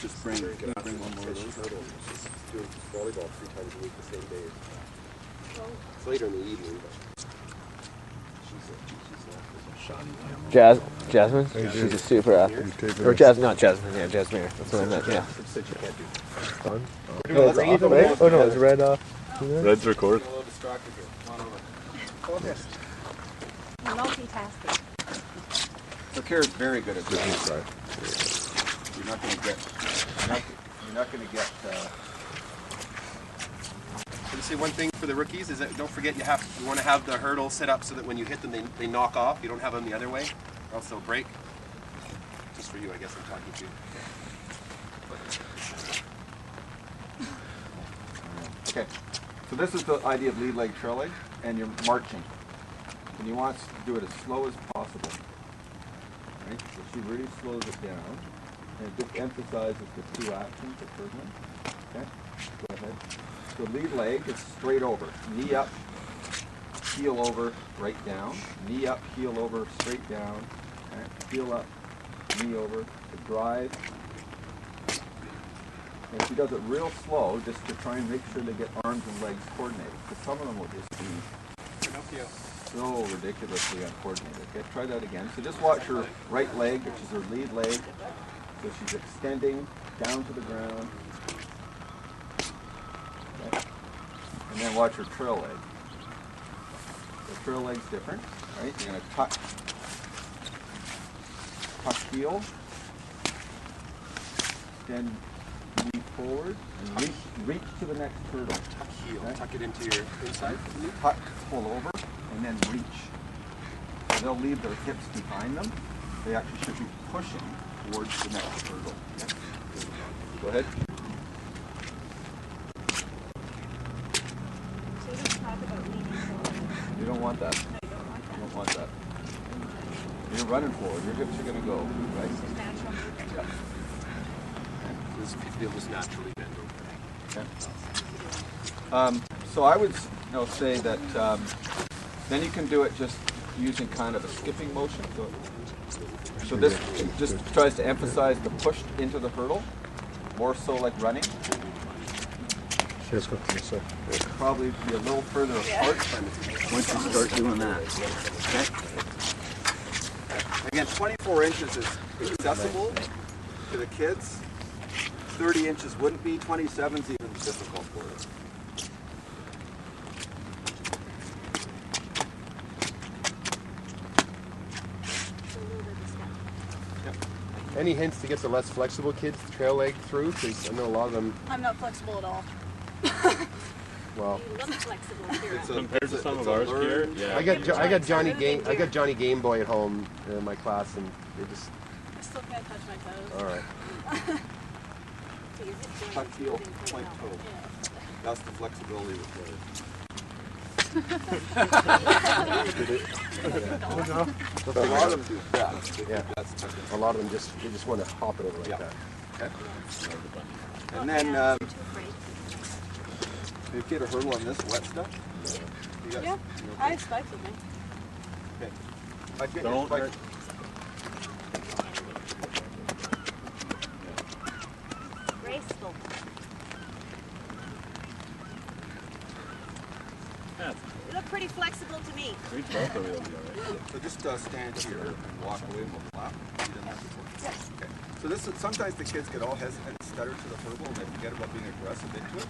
Just bring one more of those. Do volleyball 3 times a week the same day. It's later in the evening, but Jasmine? She's a super athlete. Or not Jasmine, yeah, Jasmine. That's what I meant, yeah. Fun. Oh, no, it's red. Red's record. Multitasking. So Kara's very good at this. You're not going to get. You're not going to get. I'll say one thing for the rookies is that don't forget you want to have the hurdle set up so that when you hit them they knock off. You don't have them the other way, or else they'll break. Just for you, I guess I'm talking to. Okay. So this is the idea of lead leg, trail leg, and you're marching. And you want to do it as slow as possible. Right? So she really slows it down. And it just emphasizes the 2 actions of movement. Okay? Go ahead. So lead leg is straight over. Knee up, heel over, right down. Knee up, heel over, straight down. Okay? Heel up, knee over. The drive. And she does it real slow just to try and make sure they get arms and legs coordinated. Because some of them will just be so ridiculously uncoordinated. Okay, try that again. So just watch her right leg, which is her lead leg. So she's extending down to the ground. Okay. And then watch her trail leg. The trail leg's different, right? You're going to tuck heel, extend knee forward, and reach to the next hurdle. Tuck heel. Okay. Tuck it into your inside. Tuck, pull over, and then reach. So they'll leave their hips behind them. They actually should be pushing towards the next hurdle. Okay? Go ahead. So let's talk about leaning forward. You don't want that. No, you don't want that. You don't want that. You're running forward. Your hips are going to go. Right? This is natural movement. Yeah. They'll just naturally bend over. Okay. So I would say that then you can do it just using kind of a skipping motion. So this just tries to emphasize the push into the hurdle, more so like running. Probably be a little further apart once you start doing that. Okay. Again, 24 inches is accessible to the kids. 30 inches wouldn't be. 27 is even difficult for us. Any hints to get the less flexible kids the trail leg through? Because I know a lot of them. I'm not flexible at all. Well, You look flexible. Compared to some of ours here, yeah. I got Johnny Game Boy at home in my class, and they just. I still can't touch my toes. All right. So your hip joint Tuck is heel, moving quite point well. toe. Yeah. That's the flexibility required. A lot of them do that. Yeah. A lot of them just want to hop it over like that. Okay. And then if you get a hurdle on this wet stuff. You got, Yeah, I have spikes with me. Okay. I'd get Don't your hurt. Graceful. You look pretty flexible to me. So just stand here and walk away and we'll clap. You don't have to push. Yes. Okay. So sometimes the kids get all hesitant and stutter to the hurdle and they forget about being aggressive into it.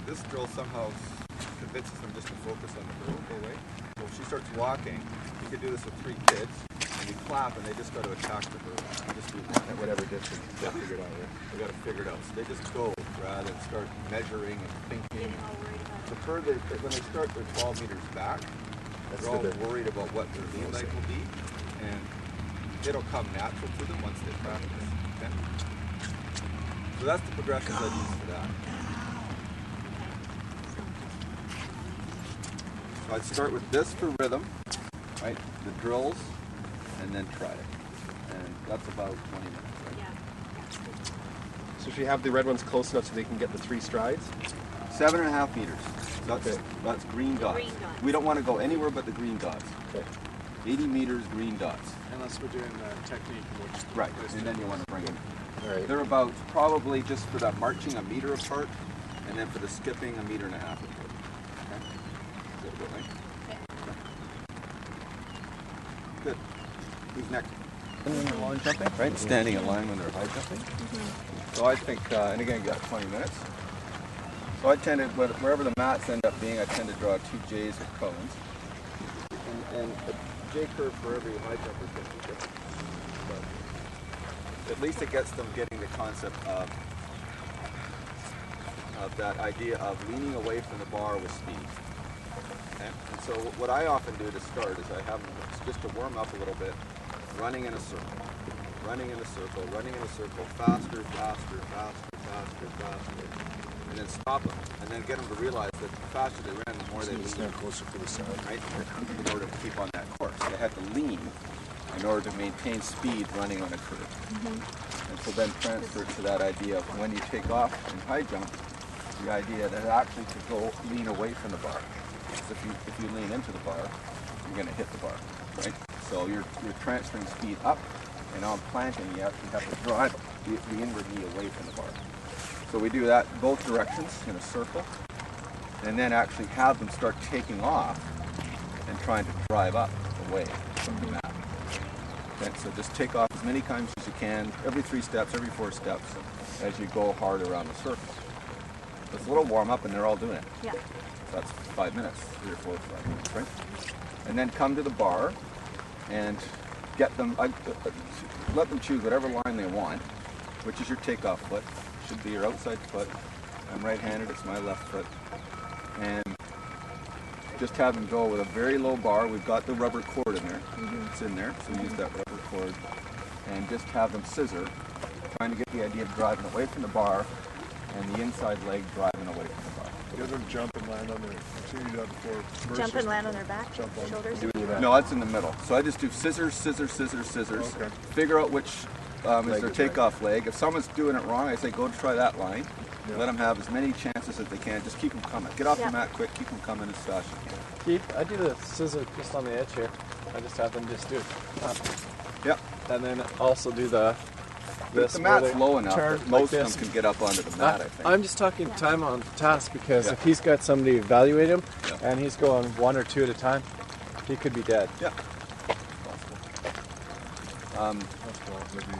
This drill somehow convinces them just to focus on the hurdle, go away. So if she starts walking, you could do this with 3 kids, and you clap and they just got to attack the hurdle. You just do that at whatever distance you got to figure it out. They got to figure it out. So they just go rather than start measuring and thinking. Getting all worried about The further, when they start, they're 12 meters back. They're all worried about what their lead leg will be, and it'll come natural to them once they practice. Okay? So that's the progressions I use for that. So I'd start with this for rhythm, right? The drills, and then try it. And that's about 20 minutes, right? Yeah. So if you have the red ones close enough so they can get the 3 strides? 7.5 meters. That's green dots. Green dots. We don't want to go anywhere but the green dots. Okay. 80 meters, green dots. That's we're doing technique. And we'll just Right, and then you want to bring them. Right. They're about probably just for that marching 1 meter apart, and then for the skipping 1.5 meters apart. Okay? Is that good, right? Good. Who's next? Line jumping, right? Standing in line when they're high jumping. So I think, and again, you got 20 minutes. So I tend to, wherever the mats end up being, I tend to draw 2 J's or cones. And a J curve for every high jumper is going to be different. But at least it gets them getting the concept of that idea of leaning away from the bar with speed. Okay? And so what I often do to start is I have them just to warm up a little bit, running in a circle, running in a circle, running in a circle, faster, faster, faster, faster, faster, and then stop them, and then get them to realize that the faster they ran, the more they lean. Stand closer to the side. Right? In order to keep on that course. They had to lean in order to maintain speed running on a curve. And so then transfer to that idea of when you take off in high jump, the idea that actually to go lean away from the bar. Because if you lean into the bar, you're going to hit the bar, right? So you're transferring speed up, and on planting you actually have to drive the inward knee away from the bar. So we do that both directions in a circle, and then actually have them start taking off and trying to drive up away from the mat. Okay, so just take off as many times as you can, every 3 steps, every 4 steps, as you go hard around the circle. It's a little warm up, and they're all doing it. Yeah. So that's 5 minutes, 3 or 4 or 5 minutes, right? And then come to the bar and get them, let them choose whatever line they want, which is your takeoff foot. Should be your outside foot. I'm right-handed, it's my left foot. And just have them go with a very low bar. We've got the rubber cord in there. It's in there, so use that rubber cord. And just have them scissor, trying to get the idea of driving away from the bar and the inside leg driving away from the bar. Get them jump and land on their. I've seen you do that before. First Jump and or land on their back, jump on shoulders. No, it's in the middle. So I just do scissors, scissors, scissors, scissors. Okay. Figure out which is their is takeoff leg. If someone's doing it wrong, I say go to try that line. Yeah. Let them have as many chances as they can. Just keep them coming. Get off Yeah. the mat quick. Keep them coming as fast as you can. Keith, I do the scissor just on the edge here. I just have them just do it. Yep. And then also do the this The where mat's they low enough turn that most like of this. them can get up onto the mat, I think. I'm just talking time on task because Yeah. if he's got somebody evaluate him Yeah. and he's going 1 or 2 at a time, he could be dead. Yeah.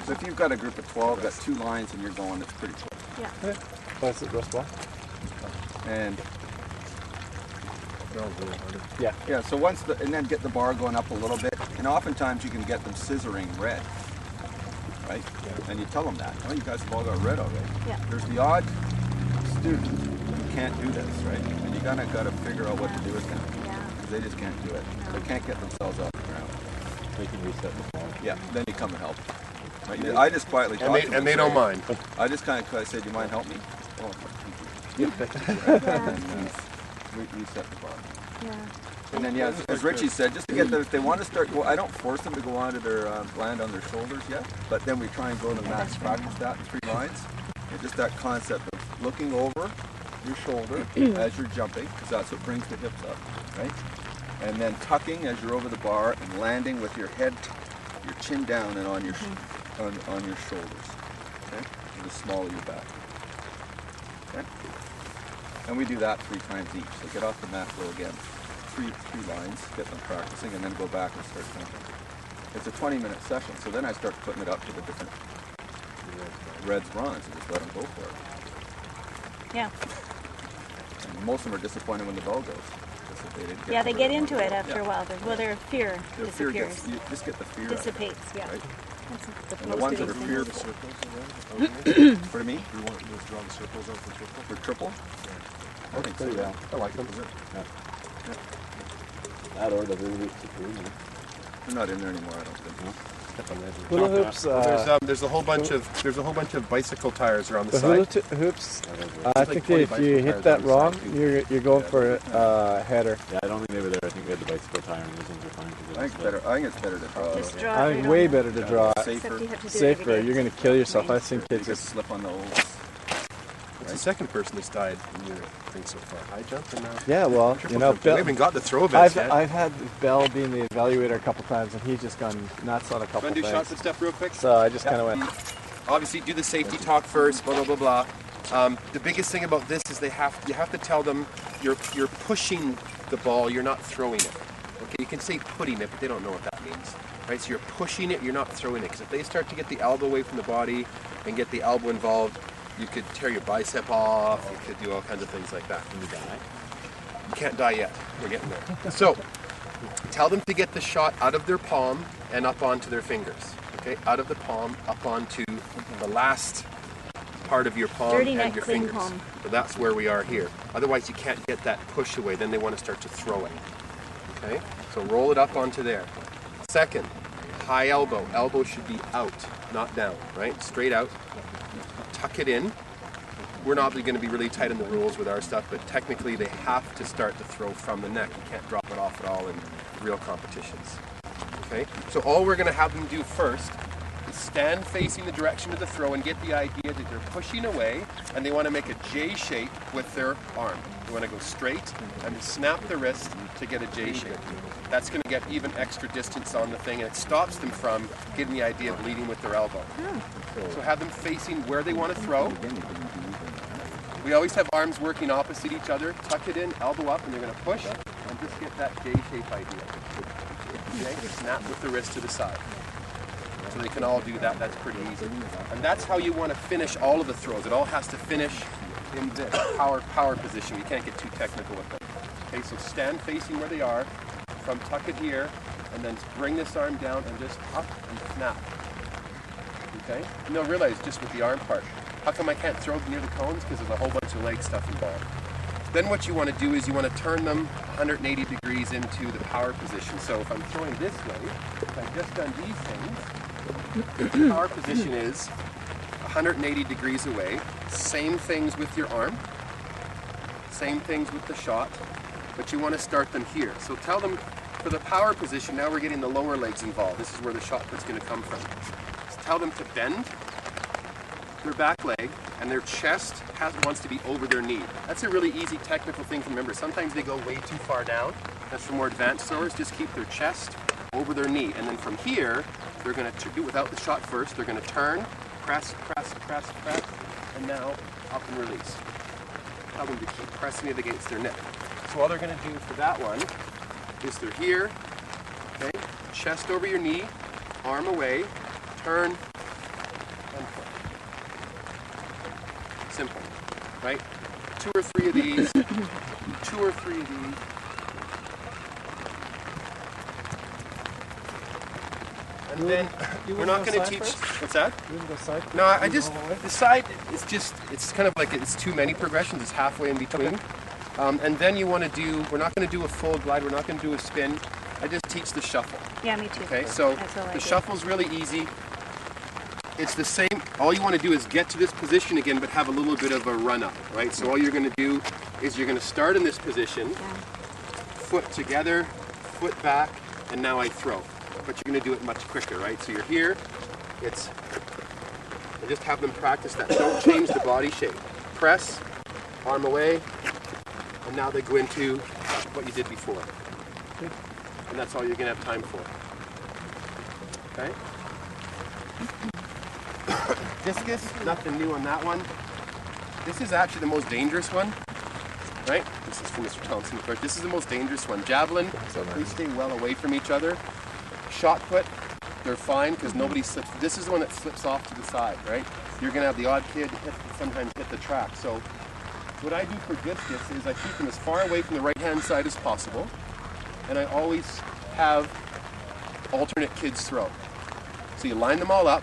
So if you've got a group of 12, got 2 lines and you're going, it's pretty quick. Yeah. That's it, Russ Ball. And That was really hard. yeah, so and then get the bar going up a little bit. And oftentimes you can get them scissoring red, right? And you tell them that. Oh, you guys have all got red already. Yeah. There's the odd student who can't do this, right? And you got to figure out what to do with them. Yeah. Because they just can't do it. They can't get themselves off the ground. They can reset the ball. Yeah, then you come and help. Right? I just quietly talk to them. And they don't mind. I just kind of say, do you mind help me? Oh, thank you. And we set the bar. Yeah. And then, yeah, as Richie said, just to get them, if they want to start, I don't force them to go onto their land on their shoulders yet, but then we try and go to the mat to practice that in 3 lines. And just that concept of looking over your shoulder as you're jumping, because that's what brings the hips up, right? And then tucking as you're over the bar and landing with your head, your chin down and on your on your shoulders, okay? And the small of your back. Okay? And we do that 3 times each. So get off the mat, go again. 3 lines, get them practicing, and then go back and start jumping. It's a 20-minute session, so then I start putting it up to the different reds, bronze, and just let them go for it. Yeah. And most of them are disappointed when the bell goes. Yeah, they get into it after Yeah. a while. Well, their fear Their fear disappears. gets, you just get the fear out of it, Dissipates, yeah. right? That's the And the most ones of that are these fearful. Circles around. For me, You want to just draw the circles out for triple? for triple, I think so. Yeah. I like them. That or the really supreme. They're not in there anymore, I don't think. Hula hoops. There's a whole bunch of bicycle tires around the The hula side. hoops. I like think 20 if you bicycle hit tires that on the wrong, side, you're going for a header. Yeah, I don't think they were there. I think we had the bicycle tire and those ones were fine. I think it's better to draw. Just draw I right think on way there. better to draw it. Except Safer. you have to do it Safer. every day. You're going to kill yourself. I've seen You kids just just. slip on those. It's the second person that's died in your thing so far. High jump and Yeah, well, triple jump. We haven't even got the throw events yet. I've had Bell being the evaluator a couple times, and he's just gone nuts on a couple Want to do things. shots and stuff real quick? So I just kind of went. Obviously, do the safety talk first. Blah blah blah blah. The biggest thing about this is you have to tell them you're pushing the ball. You're not throwing it. Okay, you can say putting it, but they don't know what that means. Right, so you're pushing it, you're not throwing it, because if they start to get the elbow away from the body and get the elbow involved, you could tear your bicep off, you could do all kinds of things like that. Can you die? You can't die yet, we're getting there. So, tell them to get the shot out of their palm and up onto their fingers. Okay, out of the palm, up onto the last part of your palm Dirty and neck, your clean fingers. palm. So that's where we are here. Otherwise you can't get that push away, then they want to start to throw it. Okay, so roll it up onto there. Second, high elbow. Elbow should be out, not down, right? Straight out. Tuck it in. We're not going to be really tight on the rules with our stuff, but technically they have to start to throw from the neck. You can't drop it off at all in real competitions. Okay? So all we're going to have them do first is stand facing the direction of the throw and get the idea that they're pushing away and they want to make a J shape with their arm. They want to go straight and snap the wrist to get a J shape. That's going to get even extra distance on the thing, and it stops them from getting the idea of leading with their elbow. So have them facing where they want to throw. We always have arms working opposite each other. Tuck it in, elbow up, and they're going to push and just get that J shape idea. Okay? Snap with the wrist to the side. So they can all do that. That's pretty easy. And that's how you want to finish all of the throws. It all has to finish in this power position. You can't get too technical with it. Okay, so stand facing where they are. From tuck it here, and then bring this arm down and just up and snap. Okay? And they'll realize just with the arm part, how come I can't throw near the cones? Because there's a whole bunch of leg stuff involved. Then what you want to do is you want to turn them 180 degrees into the power position. So if I'm throwing this way, if I've just done these things, the power position is 180 degrees away. Same things with your arm. Same things with the shot. But you want to start them here. So tell them for the power position, now we're getting the lower legs involved. This is where the shot put's going to come from. So tell them to bend their back leg and their chest wants to be over their knee. That's a really easy technical thing to remember. Sometimes they go way too far down. That's for more advanced throwers. Just keep their chest over their knee. And then from here, they're going to do without the shot first. They're going to turn, press, press, press, press, and now up and release. Tell them to keep pressing it against their neck. So all they're going to do for that one is they're here, okay, chest over your knee, arm away, turn, and put. Simple, right? 2 or 3 of these, 2 or 3 of these. And then we're not going to teach. What's that? You want to go side? No, I just the side. It's kind of like it's too many progressions. It's halfway in between. And then you want to do. We're not going to do a full glide. We're not going to do a spin. I just teach the shuffle. Yeah, me too. Okay, so That's all I the do. shuffle's really easy. It's the same. All you want to do is get to this position again, but have a little bit of a run up, right? So all you're going to do is you're going to start in this position, foot together, foot back, and now I throw. But you're going to do it much quicker, right? So you're here. And just have them practice that. Don't change the body shape. Press, arm away, and now they go into what you did before. And that's all you're going to have time for. Okay? Discus, nothing new on that one. This is actually the most dangerous one, right? This is from Mr. Thompson, of course. This is the most dangerous one. Javelin, we stay well away from each other. Shot put, they're fine because nobody slips. This is the one that slips off to the side, right? You're going to have the odd kid sometimes hit the track. So what I do for discus is I keep them as far away from the right-hand side as possible, and I always have alternate kids throw. So you line them all up.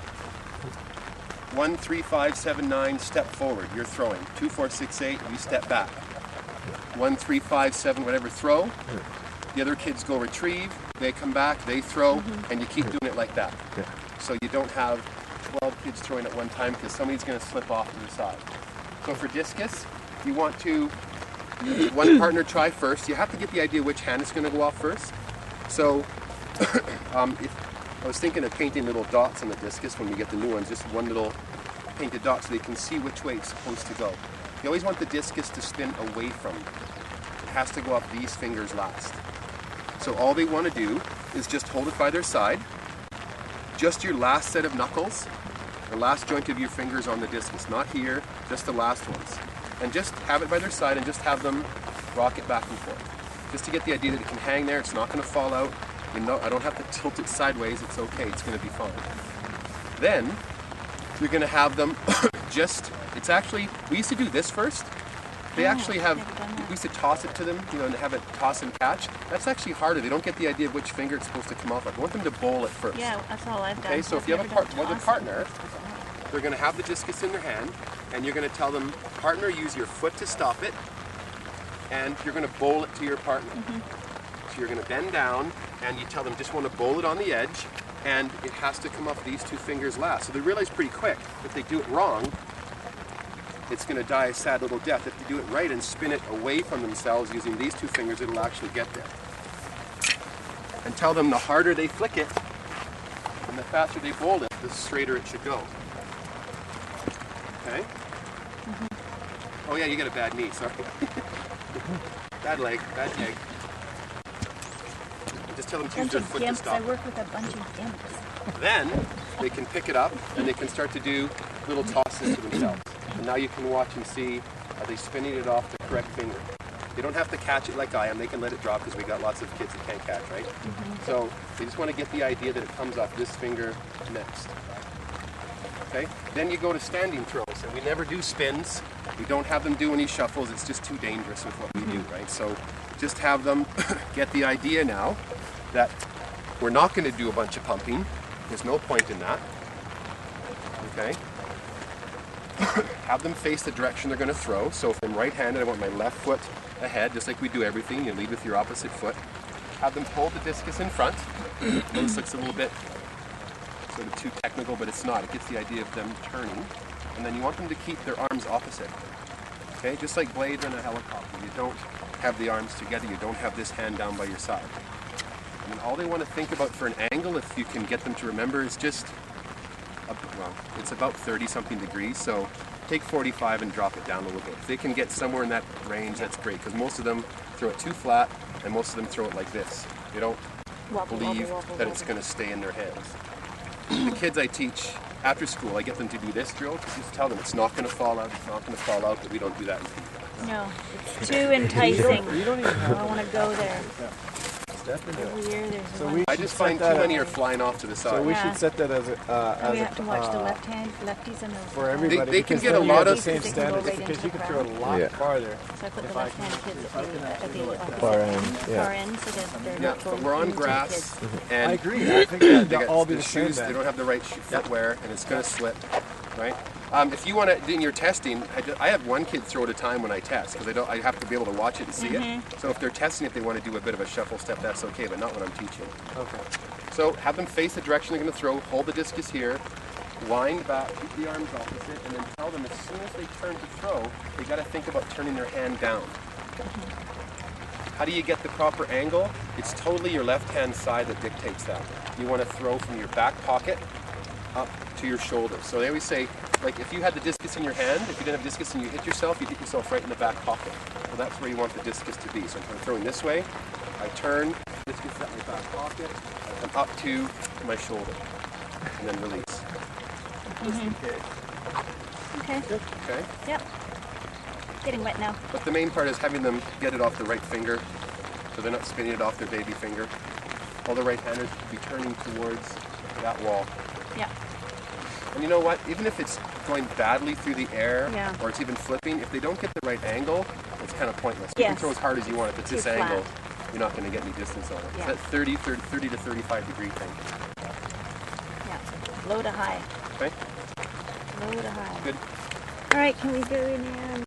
1, 3, 5, 7, 9, step forward, you're throwing. 2, 4, 6, 8, you step back. 1, 3, 5, 7, whatever, throw. The other kids go retrieve, they come back, they throw, and you keep doing it like that. So you don't have 12 kids throwing at one time because somebody's going to slip off to the side. So for discus, you want to one partner try first. You have to get the idea which hand is going to go off first. So I was thinking of painting little dots on the discus when we get the new ones, just one little painted dot so they can see which way it's supposed to go. You always want the discus to spin away from you. It has to go up these fingers last. So all they want to do is just hold it by their side. Just your last set of knuckles, the last joint of your fingers on the discus, not here, just the last ones. And just have it by their side and just have them rock it back and forth. Just to get the idea that it can hang there, it's not going to fall out. You know, I don't have to tilt it sideways, it's okay, it's going to be fine. Then, you're going to have them just, it's actually, we used to do this first. They actually have, we used to toss it to them, you know, and have it toss and catch. That's actually harder. They don't get the idea of which finger it's supposed to come off of. I want them to bowl it first. Yeah, that's all I've done. Okay, so if you have a partner, they're going to have the discus in their hand, and you're going to tell them, partner, use your foot to stop it, and you're going to bowl it to your partner. So you're going to bend down, and you tell them, just want to bowl it on the edge, and it has to come off these two fingers last. So they realize pretty quick, if they do it wrong, it's going to die a sad little death. If they do it right and spin it away from themselves using these two fingers, it'll actually get there. And tell them the harder they flick it, and the faster they bowl it, the straighter it should go. Okay? Oh yeah, you got a bad knee, sorry. Bad leg, bad leg. Just tell them to use their foot to stop. I work with a bunch of gimps. Then they can pick it up and they can start to do little tosses to themselves. And now you can watch and see, are they spinning it off the correct finger? They don't have to catch it like I am. They can let it drop because we got lots of kids that can't catch, right? So they just want to get the idea that it comes off this finger next. Okay? Then you go to standing throws, and we never do spins. We don't have them do any shuffles. It's just too dangerous with what we do, right? So just have them get the idea now that we're not going to do a bunch of pumping. There's no point in that. Okay? Have them face the direction they're going to throw. So if I'm right-handed, I want my left foot ahead, just like we do everything. You lead with your opposite foot. Have them hold the discus in front. This looks a little bit sort of too technical, but it's not. It gets the idea of them turning. And then you want them to keep their arms opposite. Okay, just like blades on a helicopter. You don't have the arms together. You don't have this hand down by your side. And all they want to think about for an angle, if you can get them to remember, is just, well, it's about 30-something degrees. So take 45 and drop it down a little bit. If they can get somewhere in that range, that's great. Because most of them throw it too flat, and most of them throw it like this. They don't believe that it's going to stay in their hands. The kids I teach after school, I get them to do this drill. Just tell them it's not going to fall out, it's not going to fall out, but we don't do that in people. No, it's too enticing. You don't even I have don't want to go there. Definitely. Every year there's So one. we I should just set find that too many up. are flying off to the side. So we Yeah. should set that as a And we have to watch the lefties and the for everybody. They can because get then a you lot have of- the same They can go standards right because into you the can throw it a lot Yeah. farther. So I put the If I left-hand can- kids at the opposite Far end, yeah. far end so that they're Yeah, not but going we're on into the grass, kids. and I agree. I think they that got all be the the same shoes. They then. don't have the right footwear, and it's going to slip, right? If you want to, in your testing, I have one kid throw at a time when I test because I have to be able to watch it and see it. So if they're testing, if they want to do a bit of a shuffle step, that's okay, but not when I'm teaching. Okay. So have them face the direction they're going to throw. Hold the discus here. Wind back, keep the arms opposite, and then tell them as soon as they turn to throw, they got to think about turning their hand down. How do you get the proper angle? It's totally your left-hand side that dictates that. You want to throw from your back pocket up to your shoulder. So they always say, like if you had the discus in your hand, if you didn't have discus and you hit yourself, you'd hit yourself right in the back pocket. So that's where you want the discus to be. So I'm throwing this way, I turn, discus at my back pocket, I come up to my shoulder, and then release. Okay. Okay? Yep. Getting wet now. But the main part is having them get it off the right finger, so they're not spinning it off their baby finger. All the right-handers should be turning towards that wall. Yeah. And you know what? Even if it's going badly through the air, Yeah. or it's even flipping, if they don't get the right angle, it's kind of pointless. You can Yes. throw as hard as you want. If it's Too this flat. angle, you're not going to get any distance on it. Yeah. It's that 30 to 35 degree thing. Yeah. Low to high. Okay? Low to high. Good. All right, can we go in there?